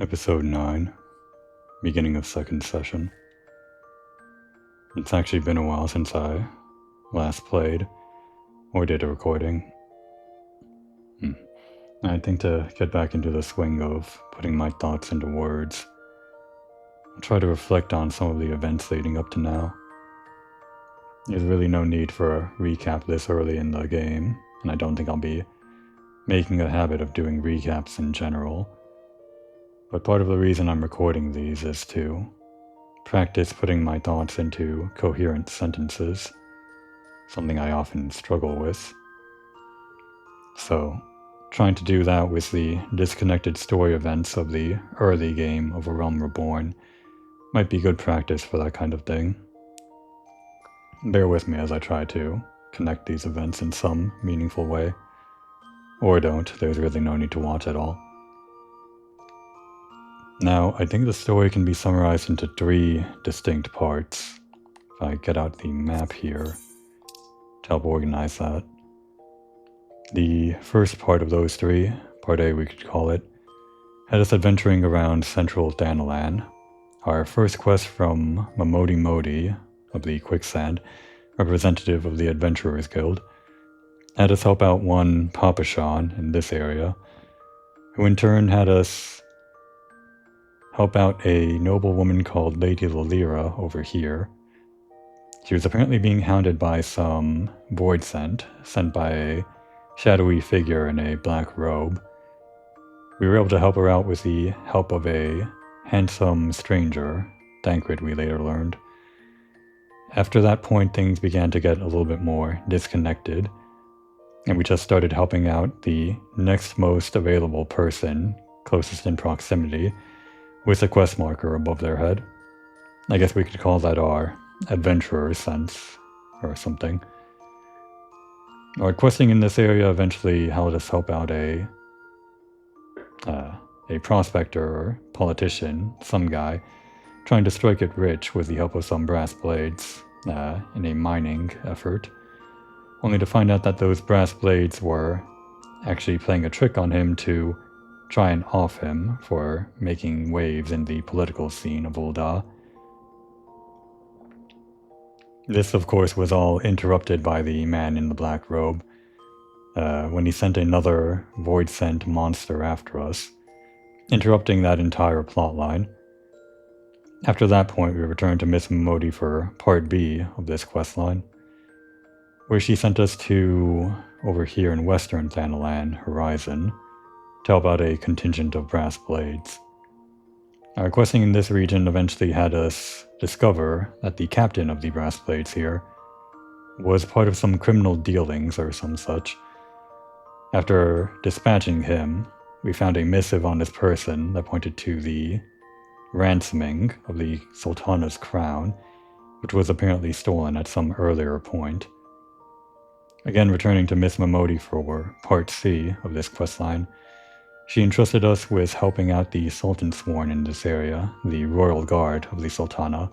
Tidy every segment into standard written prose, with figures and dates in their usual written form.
Episode 9, beginning of second session. It's actually been a while since I last played or did a recording. I think to get back into the swing of putting my thoughts into words, I'll try to reflect on some of the events leading up to now. There's really no need for a recap this early in the game, and I don't think I'll be making a habit of doing recaps in general. But part of the reason I'm recording these is to practice putting my thoughts into coherent sentences, something I often struggle with. So, trying to do that with the disconnected story events of the early game of A Realm Reborn might be good practice for that kind of thing. Bear with me as I try to connect these events in some meaningful way. Or don't, there's really no need to watch at all. Now, I think the story can be summarized into 3 distinct parts. If I get out the map here to help organize that. The first part of those 3, part A we could call it, had us adventuring around central Thanalan. Our first quest from Mamodi Modi of the Quicksand, representative of the Adventurers Guild, had us help out one Papashan in this area, who in turn had us help out a noble woman called Lady Lilira over here. She was apparently being hounded by some void sent by a shadowy figure in a black robe. We were able to help her out with the help of a handsome stranger, Thancred we later learned. After that point, things began to get a little bit more disconnected, and we just started helping out the next most available person, closest in proximity, with a quest marker above their head. I guess we could call that our adventurer sense, or something. Our questing in this area eventually held us help out a prospector or politician, some guy, trying to strike it rich with the help of some brass blades in a mining effort, only to find out that those brass blades were actually playing a trick on him to try and off him for making waves in the political scene of Ul'dah. This, of course, was all interrupted by the man in the black robe, when he sent another void-sent monster after us, interrupting that entire plotline. After that point, we returned to Miss Mamodi for Part B of this questline, where she sent us to over here in Western Thanalan Horizon, to help out a contingent of brass blades. Our questing in this region eventually had us discover that the captain of the brass blades here was part of some criminal dealings or some such. After dispatching him, we found a missive on his person that pointed to the ransoming of the Sultana's crown, which was apparently stolen at some earlier point. Again, returning to Miss Mamodi for Part C of this questline, she entrusted us with helping out the Sultan Sworn in this area, the Royal Guard of the Sultana,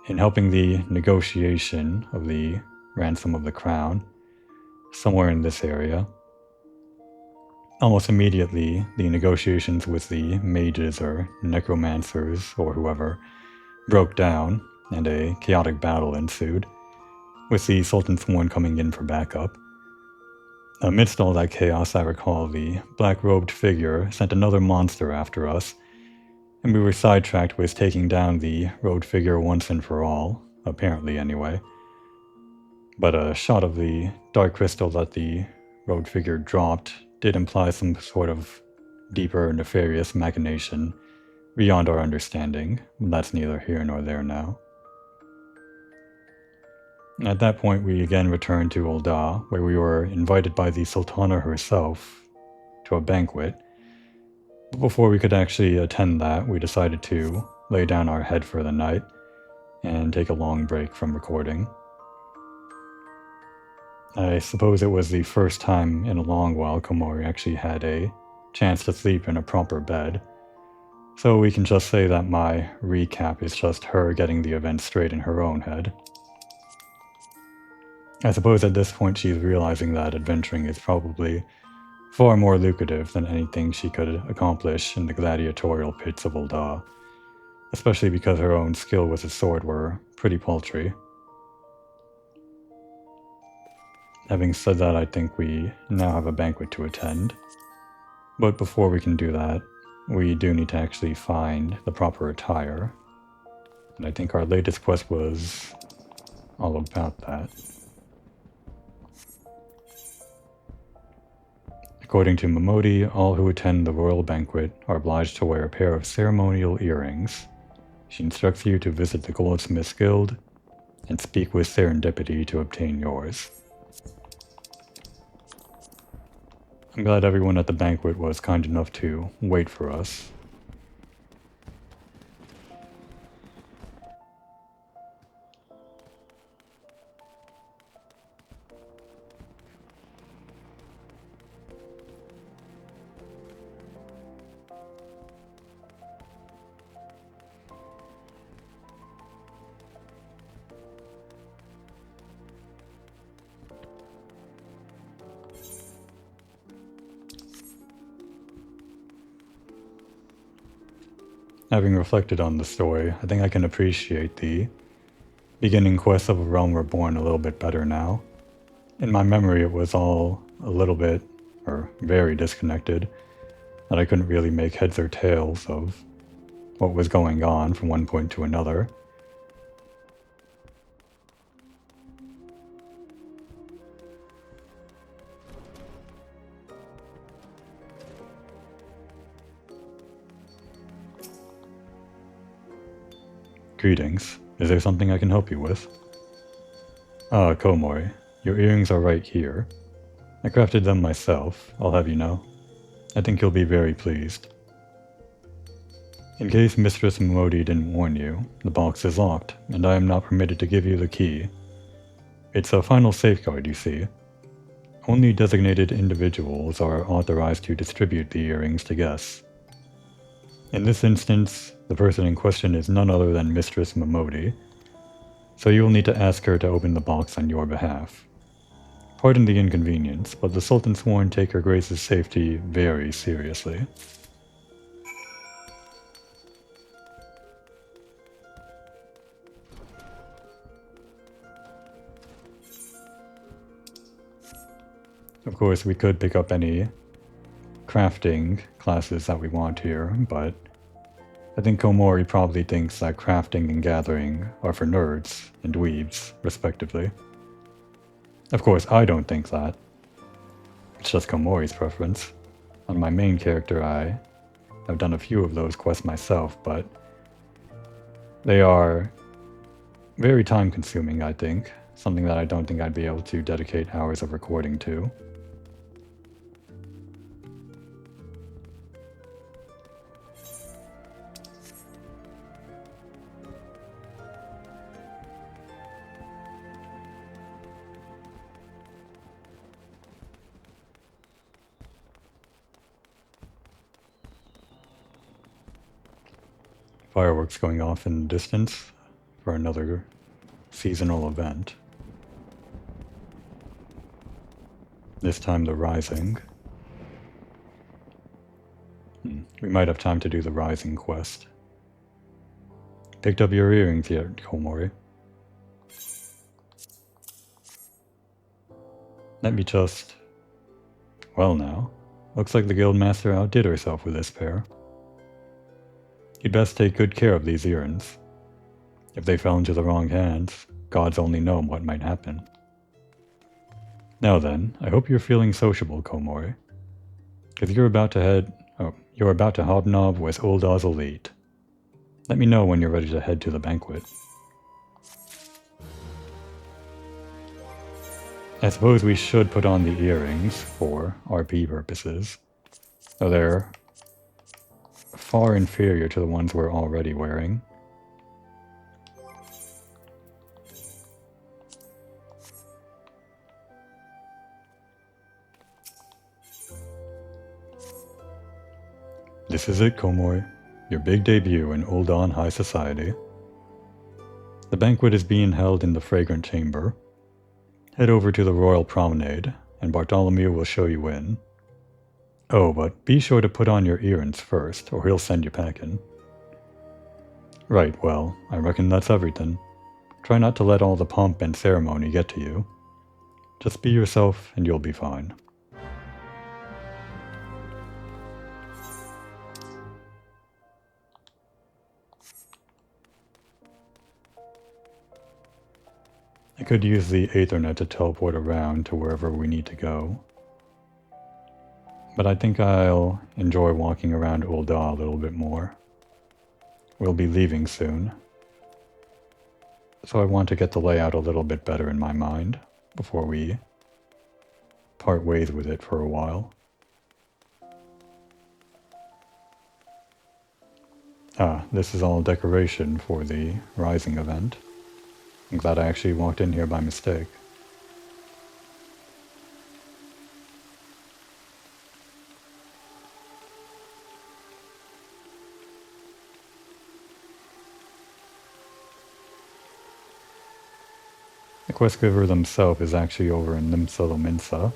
in helping the negotiation of the ransom of the crown, somewhere in this area. Almost immediately, the negotiations with the mages or necromancers or whoever broke down, and a chaotic battle ensued, with the Sultan Sworn coming in for backup. Amidst all that chaos, I recall the black-robed figure sent another monster after us, and we were sidetracked with taking down the robed figure once and for all, apparently anyway. But a shot of the dark crystal that the robed figure dropped did imply some sort of deeper nefarious machination beyond our understanding. That's neither here nor there now. At that point, we again returned to Ul'dah, where we were invited by the Sultana herself to a banquet. But before we could actually attend that, we decided to lay down our head for the night and take a long break from recording. I suppose it was the first time in a long while Komori actually had a chance to sleep in a proper bed, so we can just say that my recap is just her getting the events straight in her own head. I suppose at this point she's realizing that adventuring is probably far more lucrative than anything she could accomplish in the gladiatorial pits of Ul'dah, especially because her own skill with the sword were pretty paltry. Having said that, I think we now have a banquet to attend. But before we can do that, we do need to actually find the proper attire. And I think our latest quest was all about that. According to Momodi, all who attend the royal banquet are obliged to wear a pair of ceremonial earrings. She instructs you to visit the Goldsmiths Guild and speak with Serendipity to obtain yours. I'm glad everyone at the banquet was kind enough to wait for us. Having reflected on the story, I think I can appreciate the beginning quest of A Realm Reborn a little bit better now. In my memory, it was all a little bit, or very disconnected, that I couldn't really make heads or tails of what was going on from one point to another. Greetings. Is there something I can help you with? Ah, Komori. Your earrings are right here. I crafted them myself, I'll have you know. I think you'll be very pleased. In case Mistress Momodi didn't warn you, the box is locked, and I am not permitted to give you the key. It's a final safeguard, you see. Only designated individuals are authorized to distribute the earrings to guests. In this instance, the person in question is none other than Mistress Momodi, so you will need to ask her to open the box on your behalf. Pardon the inconvenience, but the Sultan Sworn take Her Grace's safety very seriously. Of course, we could pick up any crafting classes that we want here, but I think Komori probably thinks that crafting and gathering are for nerds and dweebs, respectively. Of course, I don't think that. It's just Komori's preference. On my main character, I have done a few of those quests myself, but they are very time-consuming, I think. Something that I don't think I'd be able to dedicate hours of recording to. Fireworks going off in the distance for another seasonal event. This time the Rising. We might have time to do the Rising quest. Picked up your earrings yet, Komori? Let me just... Well now, looks like the Guildmaster outdid herself with this pair. You'd best take good care of these earrings. If they fell into the wrong hands, gods only know what might happen. Now then, I hope you're feeling sociable, Komori. Because you're about to hobnob with Ul'dah's elite. Let me know when you're ready to head to the banquet. I suppose we should put on the earrings for RP purposes, though they're far inferior to the ones we're already wearing. This is it, Komori. Your big debut in Ul'dah High Society. The banquet is being held in the Fragrant Chamber. Head over to the Royal Promenade, and Bartholomew will show you in. Oh, but be sure to put on your earrings first, or he'll send you packing. Right, well, I reckon that's everything. Try not to let all the pomp and ceremony get to you. Just be yourself and you'll be fine. I could use the Aethernet to teleport around to wherever we need to go. But I think I'll enjoy walking around Ul'dah a little bit more. We'll be leaving soon. So I want to get the layout a little bit better in my mind before we part ways with it for a while. Ah, this is all decoration for the Rising event. I'm glad I actually walked in here by mistake. The quest giver themselves is actually over in Nimsalominsa.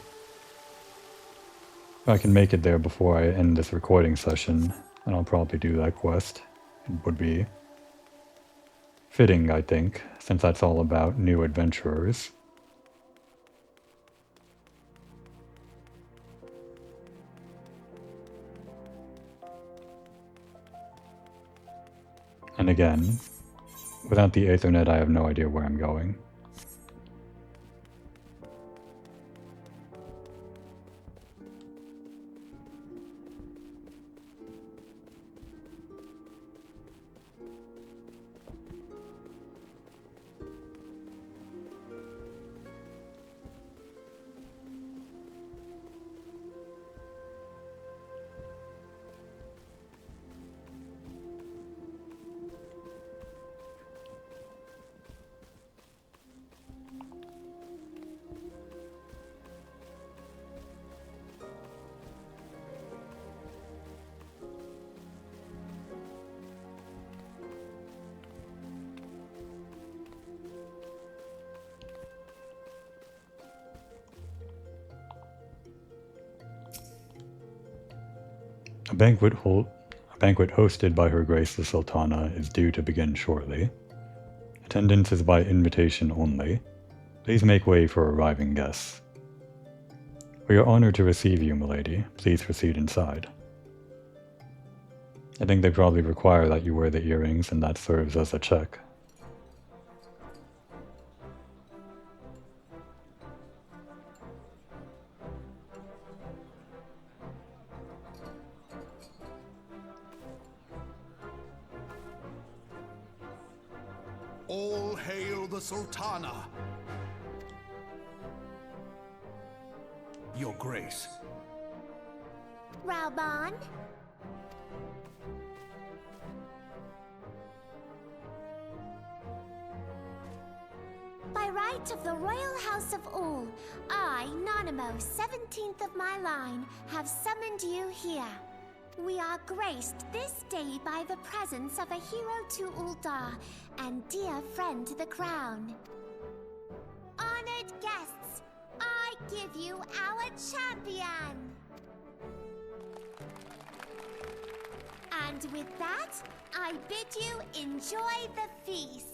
If I can make it there before I end this recording session, then I'll probably do that quest. It would be fitting, I think, since that's all about new adventurers. And again, without the Aethernet, I have no idea where I'm going. A banquet hosted by Her Grace the Sultana is due to begin shortly. Attendance is by invitation only. Please make way for arriving guests. We are honored to receive you, milady. Please proceed inside. I think they probably require that you wear the earrings, and that serves as a check. All hail the Sultana! Your Grace. Reborn? By right of the Royal House of All, I, Nanamo, 17th of my line, have summoned you here. We are graced this day by the presence of a hero to Ul'dah and dear friend to the crown. Honored guests, I give you our champion! And with that, I bid you enjoy the feast.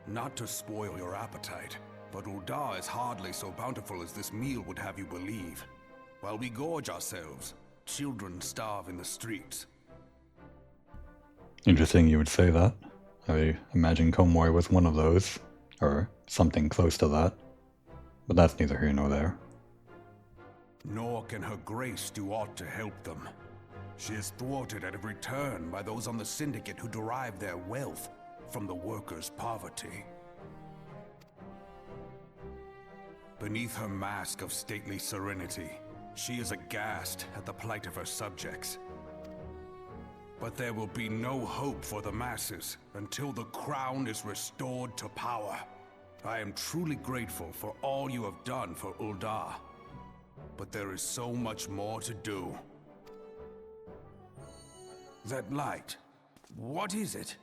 Not to spoil your appetite, but Ul'dah is hardly so bountiful as this meal would have you believe. While we gorge ourselves, children starve in the streets. Interesting you would say that. I imagine Komoy was one of those, or something close to that. But that's neither here nor there. Nor can her grace do aught to help them. She is thwarted at every turn by those on the Syndicate who derive their wealth from the workers' poverty. Beneath her mask of stately serenity, she is aghast at the plight of her subjects. But there will be no hope for the masses until the crown is restored to power. I am truly grateful for all you have done for Ul'dah, but there is so much more to do. That light, What is it?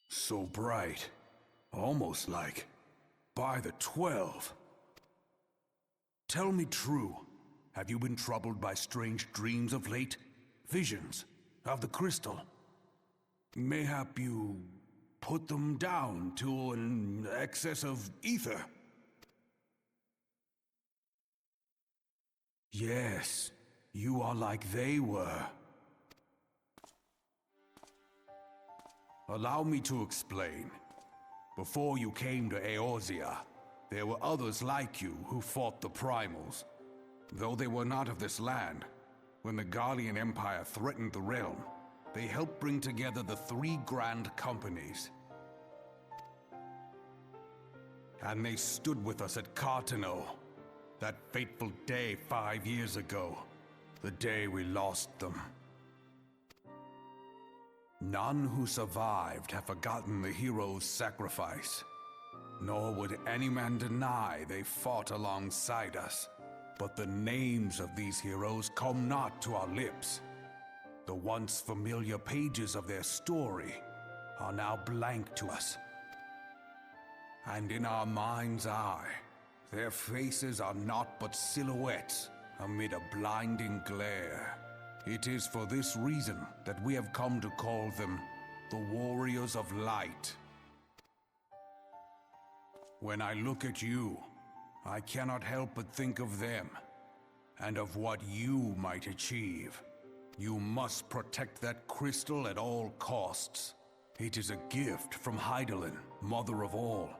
So bright. Almost like by the 12. Tell me true. Have you been troubled by strange dreams of late? Visions of the crystal? Mayhap you put them down to an excess of ether? Yes, you are like they were. Allow me to explain. Before you came to Eorzea, there were others like you who fought the Primals. Though they were not of this land, when the Guardian Empire threatened the realm, they helped bring together the 3 grand companies. And they stood with us at Cartano, that fateful day 5 years ago, the day we lost them. None who survived have forgotten the heroes' sacrifice, nor would any man deny they fought alongside us. But the names of these heroes come not to our lips. The once familiar pages of their story are now blank to us. And in our mind's eye, their faces are naught but silhouettes amid a blinding glare. It is for this reason that we have come to call them the Warriors of Light. When I look at you, I cannot help but think of them, and of what you might achieve. You must protect that crystal at all costs. It is a gift from Hydaelyn, Mother of All,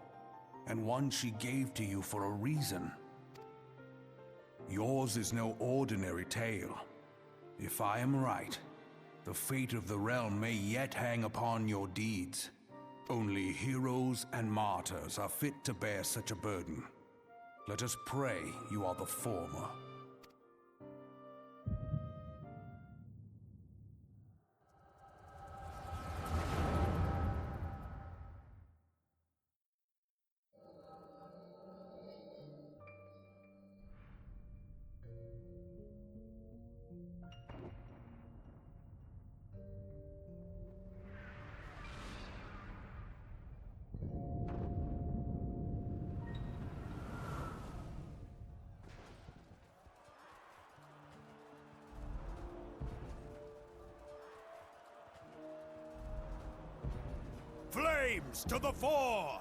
and one she gave to you for a reason. Yours is no ordinary tale. If I am right, the fate of the realm may yet hang upon your deeds. Only heroes and martyrs are fit to bear such a burden. Let us pray you are the former. Flames to the fore!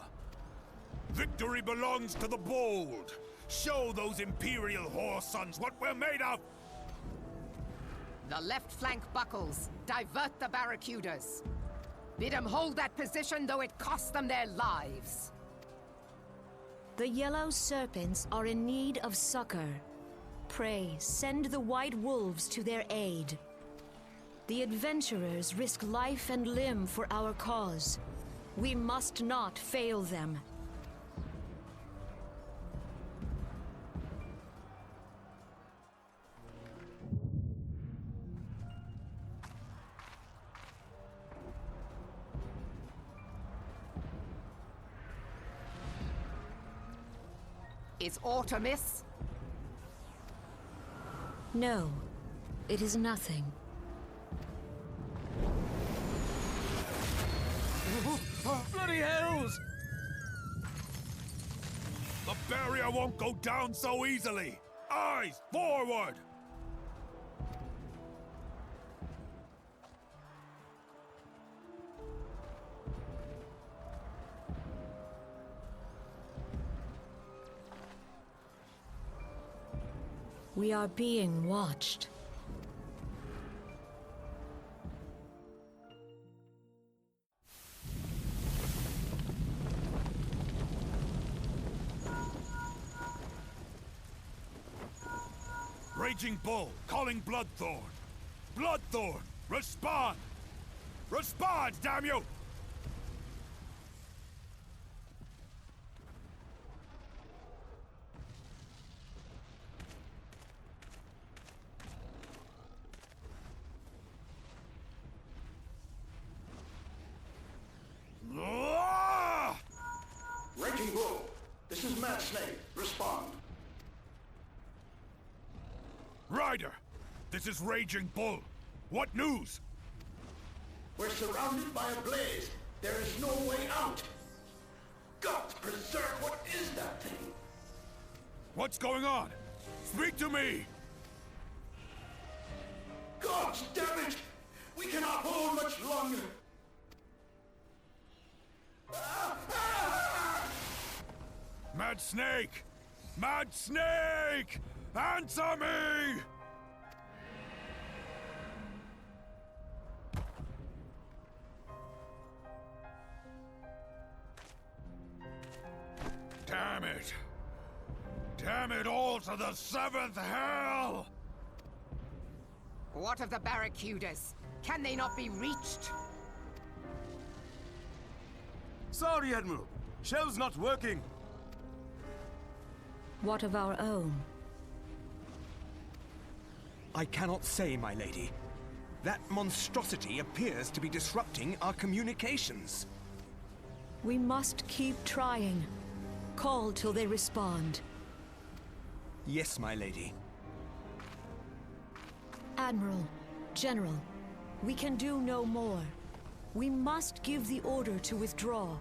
Victory belongs to the bold! Show those Imperial whore sons what we're made of! The left flank buckles. Divert the barracudas. Bid them hold that position, though it cost them their lives. The yellow serpents are in need of succor. Pray, send the white wolves to their aid. The adventurers risk life and limb for our cause. We must not fail them. Is aught amiss? No, it is nothing. Bloody hells! The barrier won't go down so easily! Eyes forward! We are being watched. Raging Bull, calling Bloodthorn! Bloodthorn, respond! Respond, damn you! Raging Bull, this is Mad Snake. Respond. Ryder, This is Raging Bull. What news? We're surrounded by a blaze. There is no way out. God preserve, what is that thing? What's going on? Speak to me! God damn it! We cannot hold much longer. Mad Snake! Mad Snake! Answer me! Damn it! Damn it all to the 7th hell! What of the barracudas? Can they not be reached? Sorry, Admiral. Shell's not working. What of our own? I cannot say, my lady. That monstrosity appears to be disrupting our communications. We must keep trying. Call till they respond. Yes, my lady. Admiral, General, we can do no more. We must give the order to withdraw.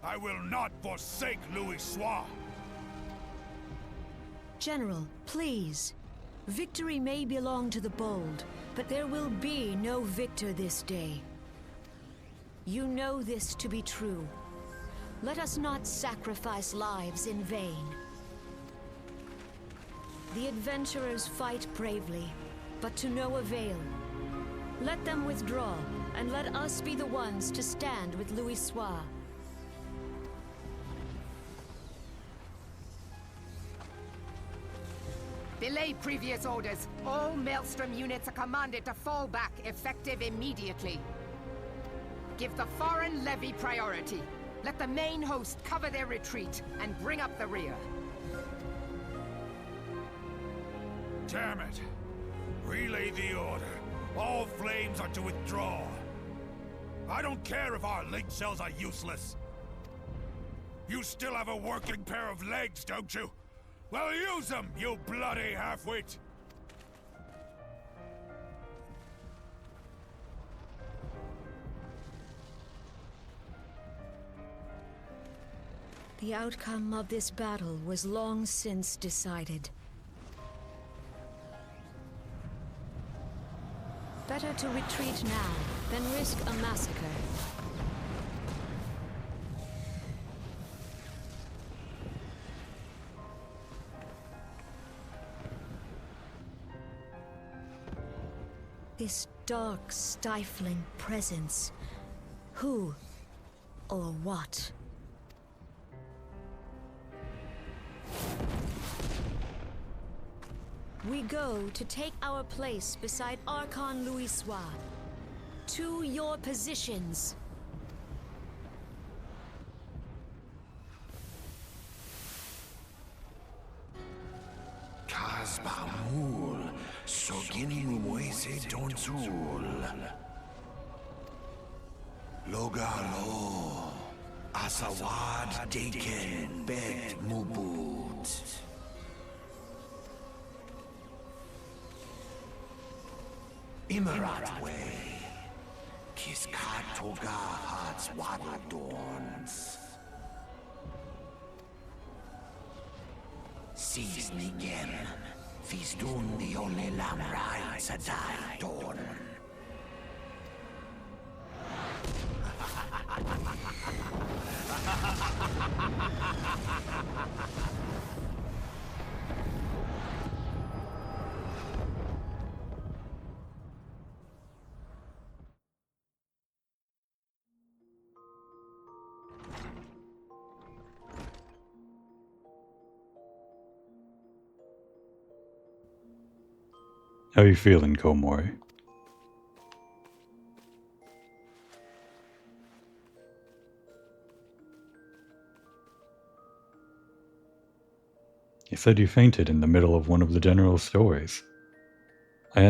I will not forsake Louis Soir. General, please. Victory may belong to the bold, but there will be no victor this day. You know this to be true. Let us not sacrifice lives in vain. The adventurers fight bravely, but to no avail. Let them withdraw, and let us be the ones to stand with Louis Soir. Belay previous orders. All Maelstrom units are commanded to fall back, effective immediately. Give the foreign levy priority. Let the main host cover their retreat and bring up the rear. Damn it! Relay the order. All flames are to withdraw. I don't care if our link cells are useless. You still have a working pair of legs, don't you? Well, use them, you bloody half-wit! The outcome of this battle was long since decided. Better to retreat now than risk a massacre. This dark, stifling presence. Who or what? We go to take our place beside Archon Louis Soir. To your positions. Kasbamul, Sogin Moise Donzul. Logalo, Asawad Deken Bet Mubut. Imarat Way, Kiskat Toga Hats Wadadorns. Sees Nigen, Fisdun the only Lamrai Sadai Dorn. How you feeling, Komori? You said you fainted in the middle of one of the general's stories. I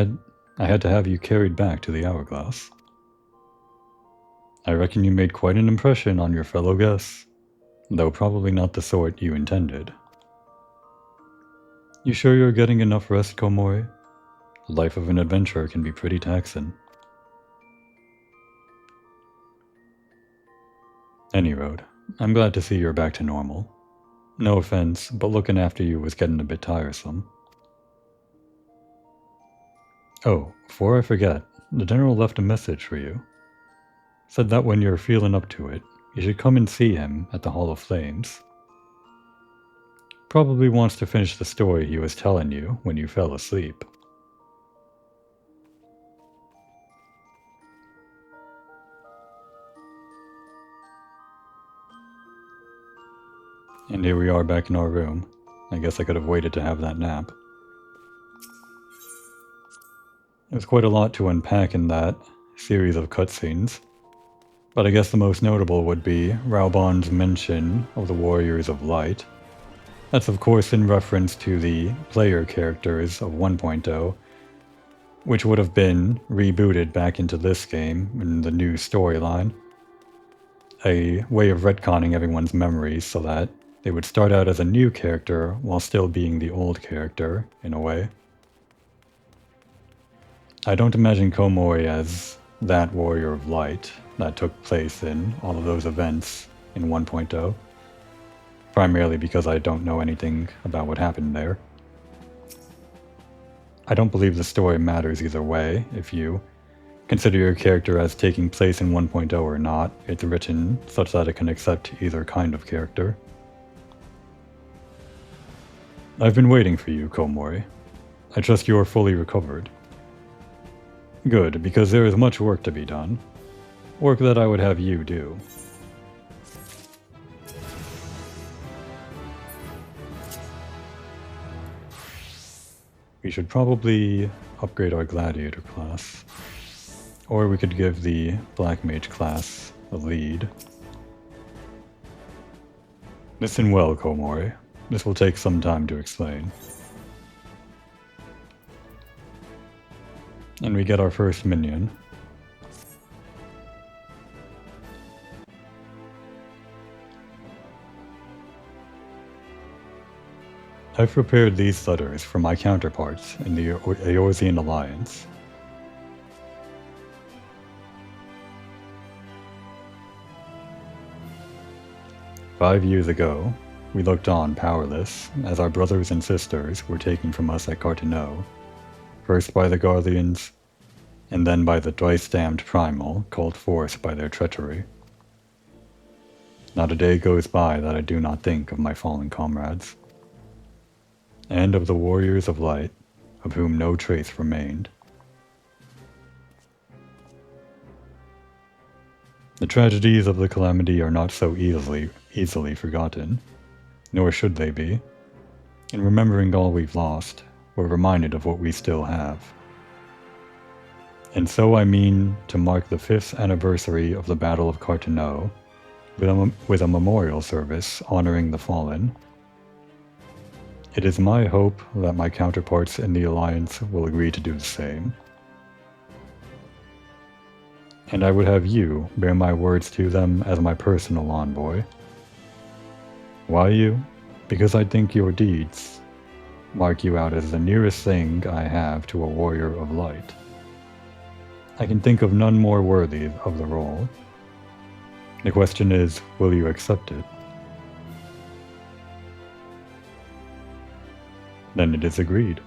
had to have you carried back to the Hourglass. I reckon you made quite an impression on your fellow guests, though probably not the sort you intended. You sure you're getting enough rest, Komori? The life of an adventurer can be pretty taxing. Any road, I'm glad to see you're back to normal. No offense, but looking after you was getting a bit tiresome. Oh, before I forget, the General left a message for you. Said that when you're feeling up to it, you should come and see him at the Hall of Flames. Probably wants to finish the story he was telling you when you fell asleep. And here we are back in our room. I guess I could have waited to have that nap. There's quite a lot to unpack in that series of cutscenes, but I guess the most notable would be Raubon's mention of the Warriors of Light. That's of course in reference to the player characters of 1.0, which would have been rebooted back into this game in the new storyline. A way of retconning everyone's memories so that they would start out as a new character while still being the old character, in a way. I don't imagine Komori as that Warrior of Light that took place in all of those events in 1.0, primarily because I don't know anything about what happened there. I don't believe the story matters either way. If you consider your character as taking place in 1.0 or not, it's written such that it can accept either kind of character. I've been waiting for you, Komori. I trust you are fully recovered. Good, because there is much work to be done. Work that I would have you do. We should probably upgrade our gladiator class. Or we could give the black mage class a lead. Listen well, Komori. This will take some time to explain. And we get our first minion. I've prepared these letters for my counterparts in the Eorzean Alliance. "5 years ago, we looked on powerless as our brothers and sisters were taken from us at Carteneau, first by the Guardians, and then by the twice-damned Primal called forth by their treachery. Not a day goes by that I do not think of my fallen comrades, and of the Warriors of Light, of whom no trace remained. The tragedies of the Calamity are not so easily forgotten, nor should they be. In remembering all we've lost, we're reminded of what we still have. And so I mean to mark the 5th anniversary of the Battle of Carteneau with a memorial service honoring the fallen. It is my hope that my counterparts in the Alliance will agree to do the same. And I would have you bear my words to them as my personal envoy. Why you? Because I think your deeds mark you out as the nearest thing I have to a warrior of light. I can think of none more worthy of the role. The question is, will you accept it? Then it is agreed.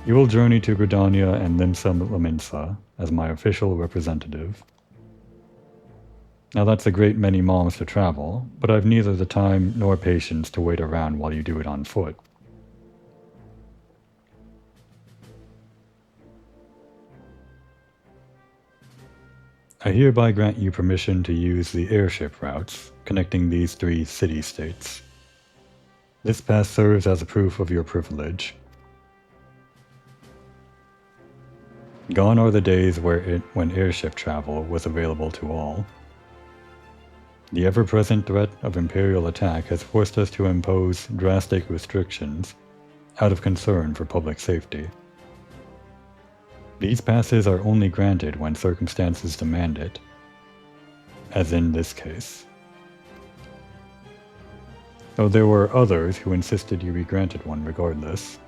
You will journey to Gridania and Limsa Laminsa as my official representative. Now that's a great many miles to travel, but I've neither the time nor patience to wait around while you do it on foot. I hereby grant you permission to use the airship routes connecting these 3 city-states. This pass serves as a proof of your privilege. Gone are the days when airship travel was available to all. The ever-present threat of Imperial attack has forced us to impose drastic restrictions out of concern for public safety. These passes are only granted when circumstances demand it, as in this case. though there were others who insisted you be granted one regardless.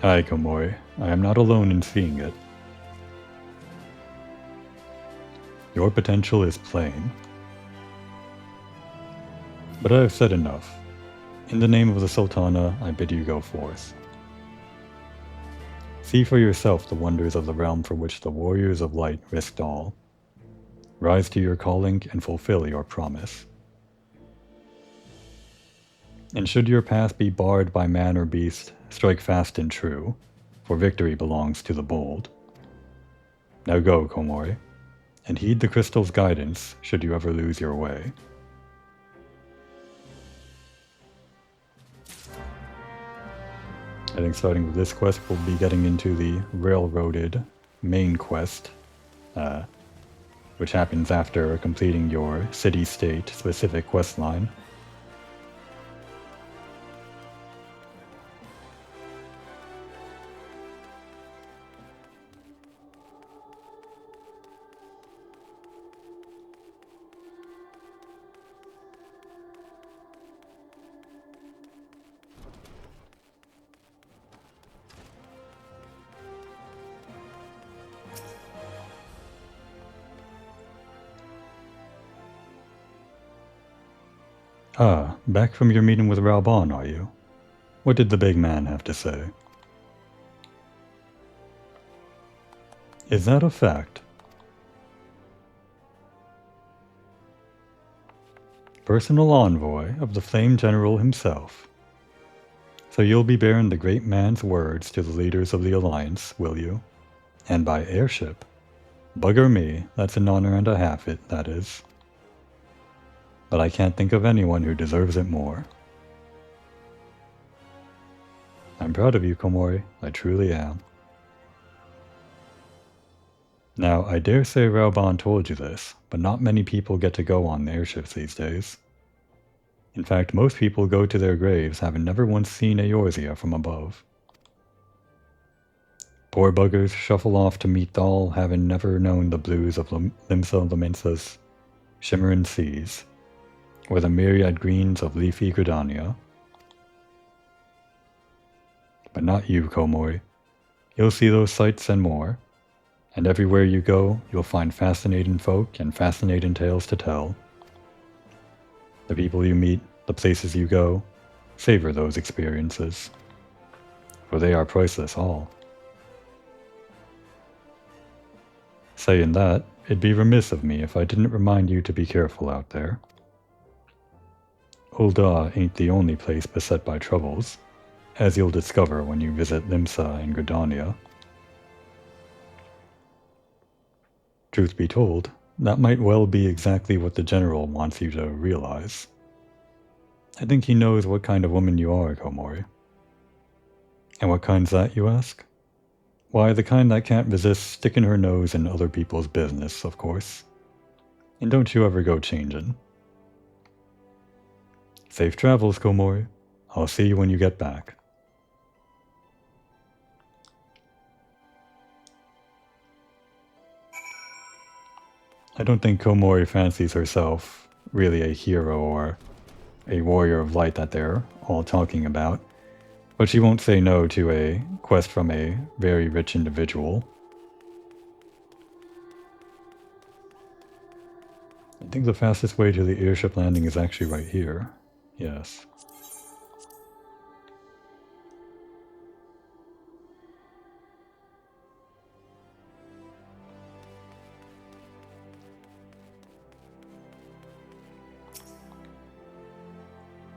Aye, Komori, I am not alone in seeing it. Your potential is plain. But I have said enough. In the name of the Sultana, I bid you go forth. See for yourself the wonders of the realm for which the warriors of light risked all. Rise to your calling and fulfill your promise. And should your path be barred by man or beast, strike fast and true, for victory belongs to the bold. Now go, Komori, and heed the crystal's guidance should you ever lose your way. I think starting with this quest, we'll be getting into the railroaded main quest, which happens after completing your city-state specific quest line. Ah, back from your meeting with Reborn, are you? What did the big man have to say? Is that a fact? Personal envoy of the Flame General himself. So you'll be bearing the great man's words to the leaders of the Alliance, will you? And by airship? Bugger me, that's an honor and a half it, that is. But I can't think of anyone who deserves it more. I'm proud of you, Komori. I truly am. Now, I dare say Reborn told you this, but not many people get to go on the airships these days. In fact, most people go to their graves having never once seen Eorzea from above. Poor buggers shuffle off to meet Thal, having never known the blues of Limsa Laminsa's shimmering seas, or the myriad greens of leafy Gridania. But not you, Komori. You'll see those sights and more, and everywhere you go, you'll find fascinating folk and fascinating tales to tell. The people you meet, the places you go, savor those experiences, for they are priceless all. Saying that, it'd be remiss of me if I didn't remind you to be careful out there. Ul'dah ain't the only place beset by troubles, as you'll discover when you visit Limsa and Gridania. Truth be told, that might well be exactly what the General wants you to realize. I think he knows what kind of woman you are, Komori. And what kind's that, you ask? Why, the kind that can't resist sticking her nose in other people's business, of course. And don't you ever go changing. Safe travels, Komori. I'll see you when you get back. I don't think Komori fancies herself really a hero or a warrior of light that they're all talking about, but she won't say no to a quest from a very rich individual. I think the fastest way to the airship landing is actually right here. Yes.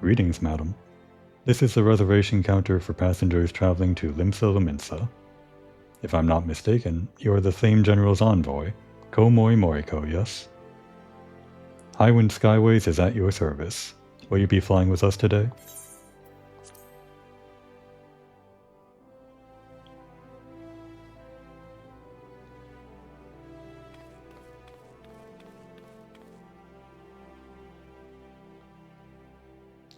Greetings, madam. This is the reservation counter for passengers traveling to Limsa Laminsa. If I'm not mistaken, you are the Flame General's envoy, Komori Moriko, yes? Highwind Skyways is at your service. Will you be flying with us today?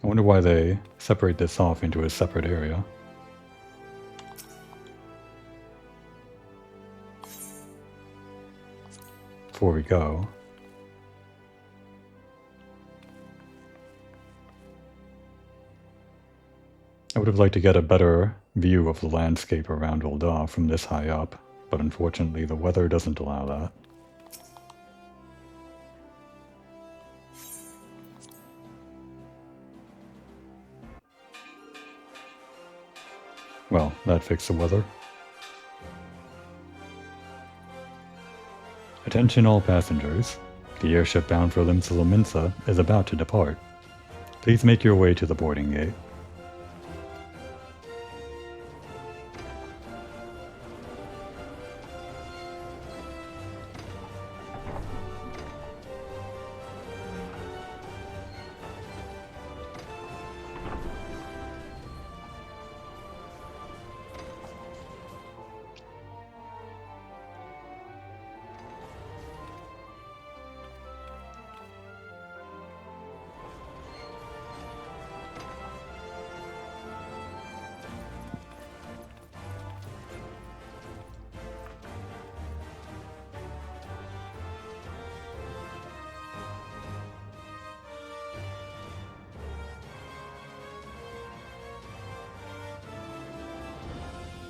I wonder why they separate this off into a separate area. Before we go, I would have liked to get a better view of the landscape around Ul'dah from this high up, but unfortunately the weather doesn't allow that. Well, that fixed the weather. Attention all passengers. The airship bound for Limsa is about to depart. Please make your way to the boarding gate.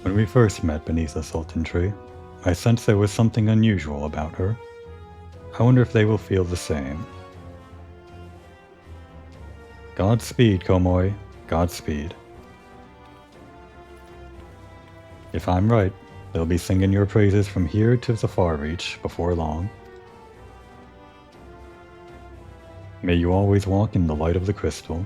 When we first met beneath the Sultan tree, I sensed there was something unusual about her. I wonder if they will feel the same. Godspeed, Komoy. Godspeed. If I'm right, they'll be singing your praises from here to the far reach before long. May you always walk in the light of the crystal.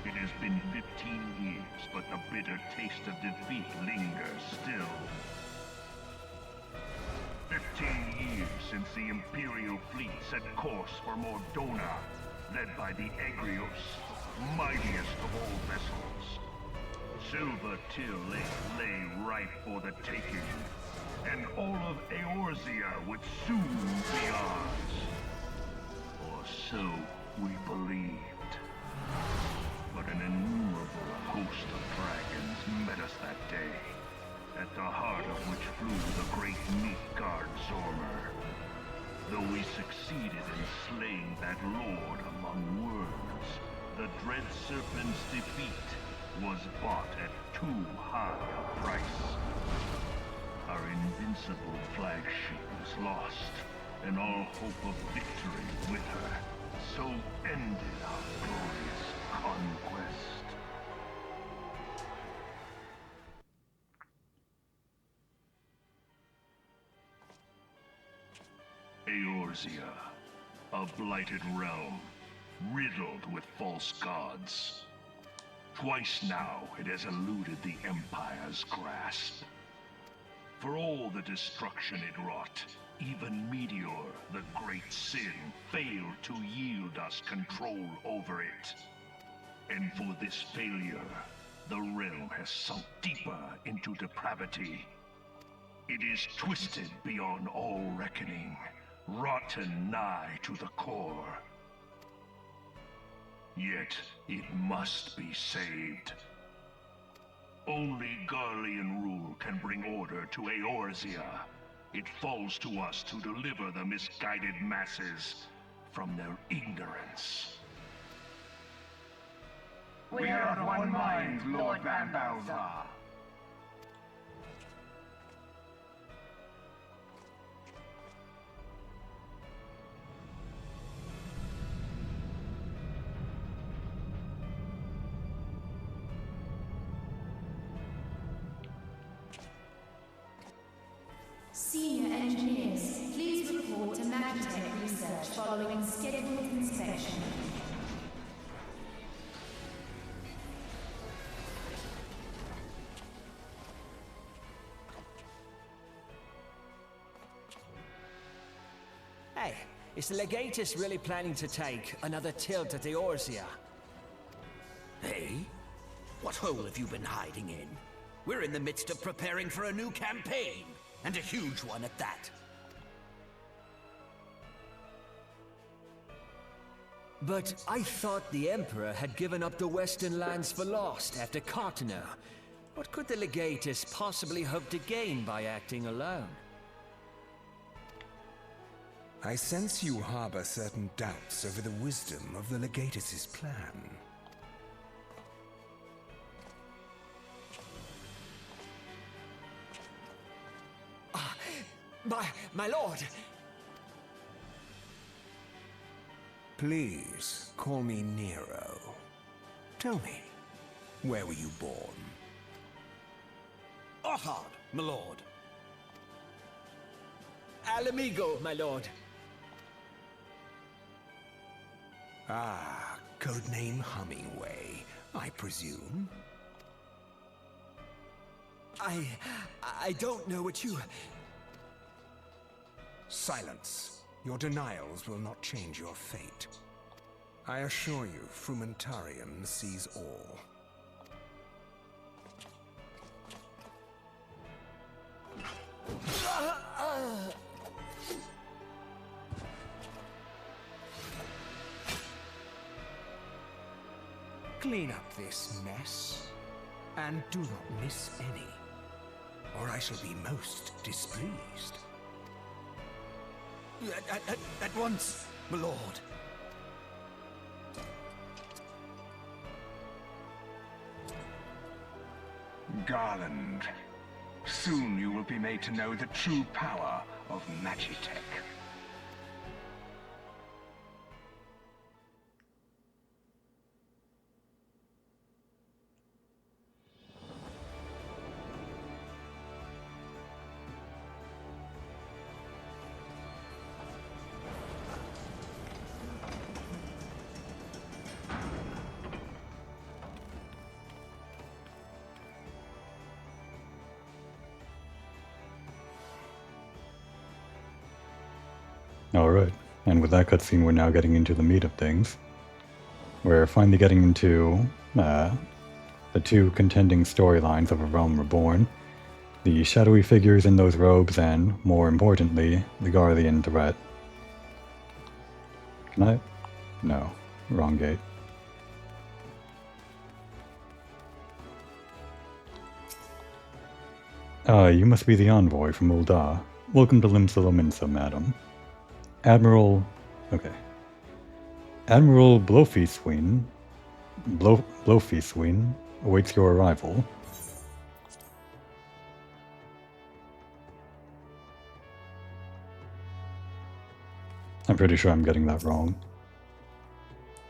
It has been 15 years, but the bitter taste of defeat lingers still. 15 years since the Imperial fleet set course for Mordona, led by the Egrios, mightiest of all vessels. Silver Till lay ripe for the taking, and all of Eorzea would soon be ours. Or so we believed. But an innumerable host of dragons met us that day, at the heart of which flew the great meat guard Zormer. Though we succeeded in slaying that lord among worms, the dread serpent's defeat was bought at too high a price. Our invincible flagship was lost, and all hope of victory with her. So ended our glorious conquest. Eorzea, a blighted realm, riddled with false gods. Twice now it has eluded the Empire's grasp. For all the destruction it wrought, even Meteor, the great sin, failed to yield us control over it. And for this failure, the realm has sunk deeper into depravity. It is twisted beyond all reckoning, rotten nigh to the core. Yet it must be saved. Only Garlean rule can bring order to Eorzea. It falls to us to deliver the misguided masses from their ignorance. We are of one mind, Lord Van Balthar. Senior engineers, please report to Magitech research following scheduled inspection. is the Legatus really planning to take another tilt at the Orsia? Hey? What hole have you been hiding in? We're in the midst of preparing for a new campaign, and a huge one at that. But I thought the Emperor had given up the Western lands for lost after Carteneau. What could the Legatus possibly hope to gain by acting alone? I sense you harbor certain doubts over the wisdom of the Legatus's plan. My lord! Please, call me Nero. Tell me, where were you born? Othard, my lord. Alamigo, my lord. Ah, codename Hummingway, I presume? I don't know what you... Silence. Your denials will not change your fate. I assure you, Frumentarium sees all. Clean up this mess, and do not miss any, or I shall be most displeased. At once, my lord. Garland, soon you will be made to know the true power of Magitech. Alright, and with that cutscene we're now getting into the meat of things. We're finally getting into the two contending storylines of A Realm Reborn. The shadowy figures in those robes and, more importantly, the Garlean threat. Can I? No. Wrong gate. You must be the envoy from Ul'dah. Welcome to Limsa, madam. Admiral Blofisween awaits your arrival. I'm pretty sure I'm getting that wrong.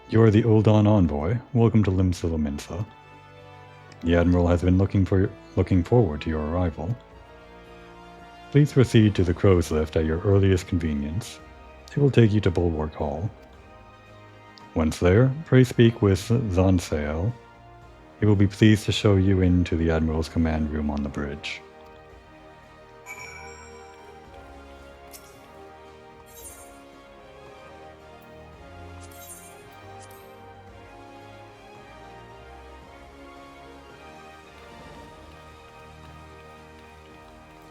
You're the Ul'dah envoy. Welcome to Limsa. The Admiral has been looking forward to your arrival. Please proceed to the Crow's Lift at your earliest convenience. It will take you to Bulwark Hall. Once there, pray speak with Zansael. He will be pleased to show you into the Admiral's command room on the bridge.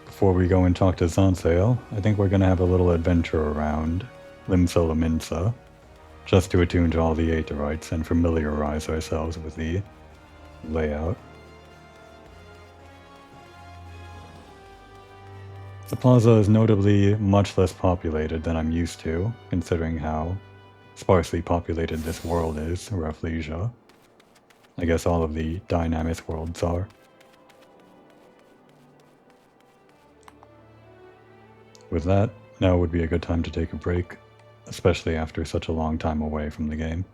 Before we go and talk to Zansael, I think we're going to have a little adventure around Limsa, just to attune to all the Aetherites and familiarize ourselves with the layout. The plaza is notably much less populated than I'm used to, considering how sparsely populated this world is, Rafflesia. I guess all of the Dynamis worlds are. With that, now would be a good time to take a break, especially after such a long time away from the game.